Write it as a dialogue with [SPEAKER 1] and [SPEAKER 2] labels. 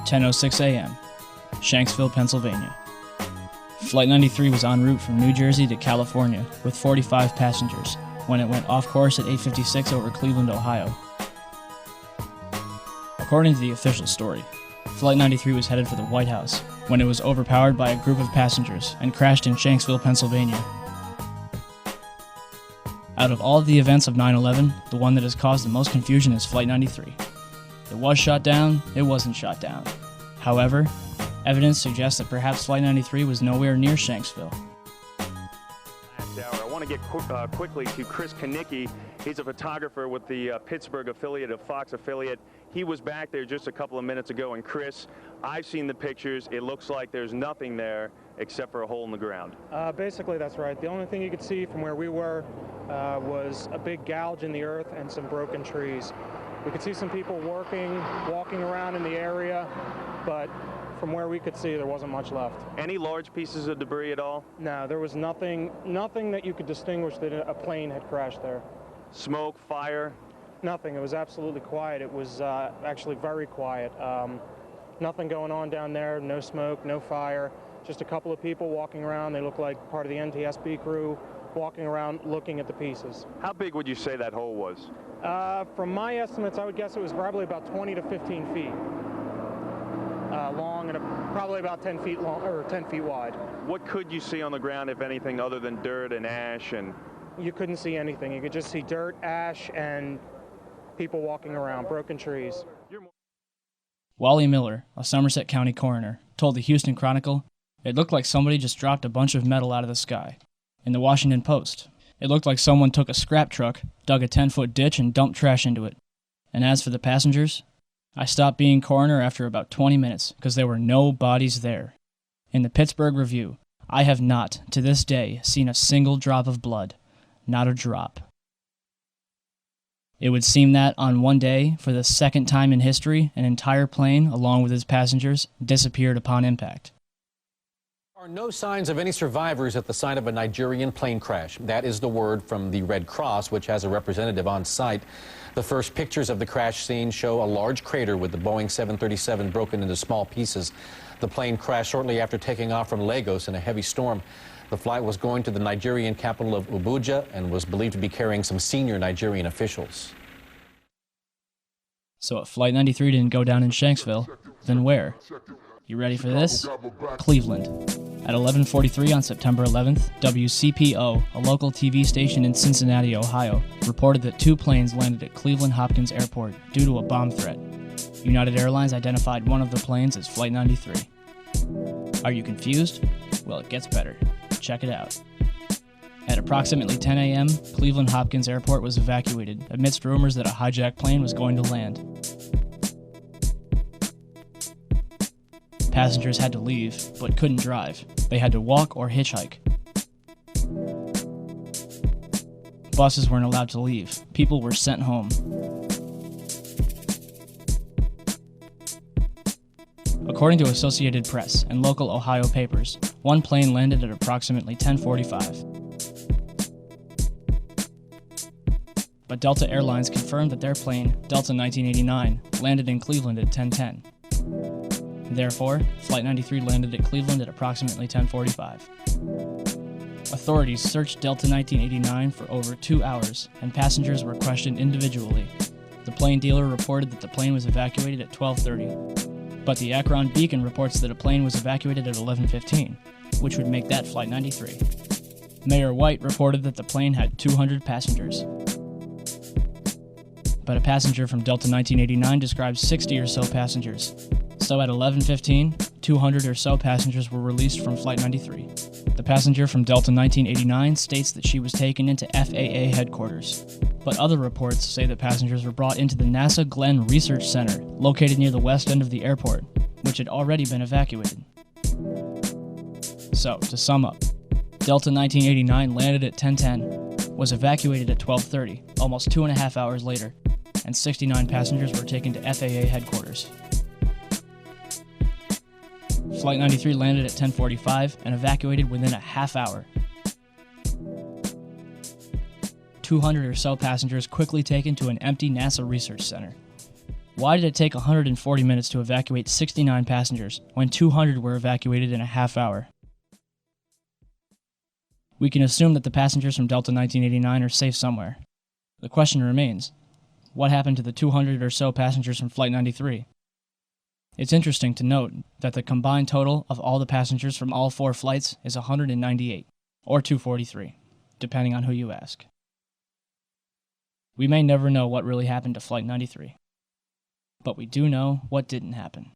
[SPEAKER 1] 10:06 a.m., Shanksville, Pennsylvania. Flight 93 was en route from New Jersey to California with 45 passengers when it went off course at 8:56 over Cleveland, Ohio. According to the official story, Flight 93 was headed for the White House when it was overpowered by a group of passengers and crashed in Shanksville, Pennsylvania. Out of all of the events of 9/11, the one that has caused the most confusion is Flight 93. It was shot down, it wasn't shot down. However, evidence suggests that perhaps Flight 93 was nowhere near Shanksville.
[SPEAKER 2] I want to get quickly to Chris Kanicki. He's a photographer with the Pittsburgh affiliate of Fox affiliate. He was back there just a couple of minutes ago, and Chris, I've seen the pictures. It looks like there's nothing there except for a hole in the ground.
[SPEAKER 3] Basically, that's right. The only thing you could see from where we were was a big gouge in the earth and some broken trees. We could see some people walking around in the area, but from where we could see, there wasn't much left.
[SPEAKER 2] Any large pieces of debris at all?
[SPEAKER 3] No, there was nothing that you could distinguish that a plane had crashed there.
[SPEAKER 2] Smoke, fire?
[SPEAKER 3] Nothing. It was absolutely quiet. It was actually very quiet. Nothing going on down there, no smoke, no fire, just a couple of people walking around. They look like part of the NTSB crew walking around looking at the pieces.
[SPEAKER 2] How big would you say that hole was?
[SPEAKER 3] From my estimates, I would guess it was probably about 20 to 15 feet long and probably about 10 feet long or 10 feet wide.
[SPEAKER 2] What could you see on the ground, if anything, other than dirt and ash? And
[SPEAKER 3] you couldn't see anything. You could just see dirt, ash, and people walking around, broken trees.
[SPEAKER 1] Wally Miller, a Somerset County coroner, told the Houston Chronicle, "It looked like somebody just dropped a bunch of metal out of the sky." In the Washington Post, "It looked like someone took a scrap truck, dug a 10-foot ditch, and dumped trash into it." And as for the passengers, I stopped being coroner after about 20 minutes because there were no bodies there. In the Pittsburgh Review, I have not, to this day, seen a single drop of blood. Not a drop. It would seem that, on one day, for the second time in history, an entire plane, along with its passengers, disappeared upon impact.
[SPEAKER 4] There are no signs of any survivors at the site of a Nigerian plane crash. That is the word from the Red Cross, which has a representative on site. The first pictures of the crash scene show a large crater with the Boeing 737 broken into small pieces. The plane crashed shortly after taking off from Lagos in a heavy storm. The flight was going to the Nigerian capital of Abuja and was believed to be carrying some senior Nigerian officials.
[SPEAKER 1] So if Flight 93 didn't go down in Shanksville, then where? You ready for this? Cleveland. At 11:43 on September 11th, WCPO, a local TV station in Cincinnati, Ohio, reported that 2 planes landed at Cleveland Hopkins Airport due to a bomb threat. United Airlines identified one of the planes as Flight 93. Are you confused? Well, it gets better. Check it out. At approximately 10 a.m., Cleveland Hopkins Airport was evacuated amidst rumors that a hijacked plane was going to land. Passengers had to leave, but couldn't drive. They had to walk or hitchhike. Buses weren't allowed to leave. People were sent home. According to Associated Press and local Ohio papers, one plane landed at approximately 10:45. But Delta Airlines confirmed that their plane, Delta 1989, landed in Cleveland at 10:10. Therefore, Flight 93 landed at Cleveland at approximately 10:45. Authorities searched Delta 1989 for over 2 hours, and passengers were questioned individually. The plane dealer reported that the plane was evacuated at 12:30, but the Akron Beacon reports that a plane was evacuated at 11:15, which would make that Flight 93. Mayor White reported that the plane had 200 passengers. But a passenger from Delta 1989 describes 60 or so passengers. So at 11:15, 200 or so passengers were released from Flight 93. The passenger from Delta 1989 states that she was taken into FAA headquarters. But other reports say that passengers were brought into the NASA Glenn Research Center, located near the west end of the airport, which had already been evacuated. So, to sum up, Delta 1989 landed at 10:10, was evacuated at 12:30, almost 2.5 hours later, and 69 passengers were taken to FAA headquarters. Flight 93 landed at 10:45 and evacuated within a half hour. 200 or so passengers quickly taken to an empty NASA research center. Why did it take 140 minutes to evacuate 69 passengers when 200 were evacuated in a half hour? We can assume that the passengers from Delta 1989 are safe somewhere. The question remains, what happened to the 200 or so passengers from Flight 93? It's interesting to note that the combined total of all the passengers from all 4 flights is 198, or 243, depending on who you ask. We may never know what really happened to Flight 93, but we do know what didn't happen.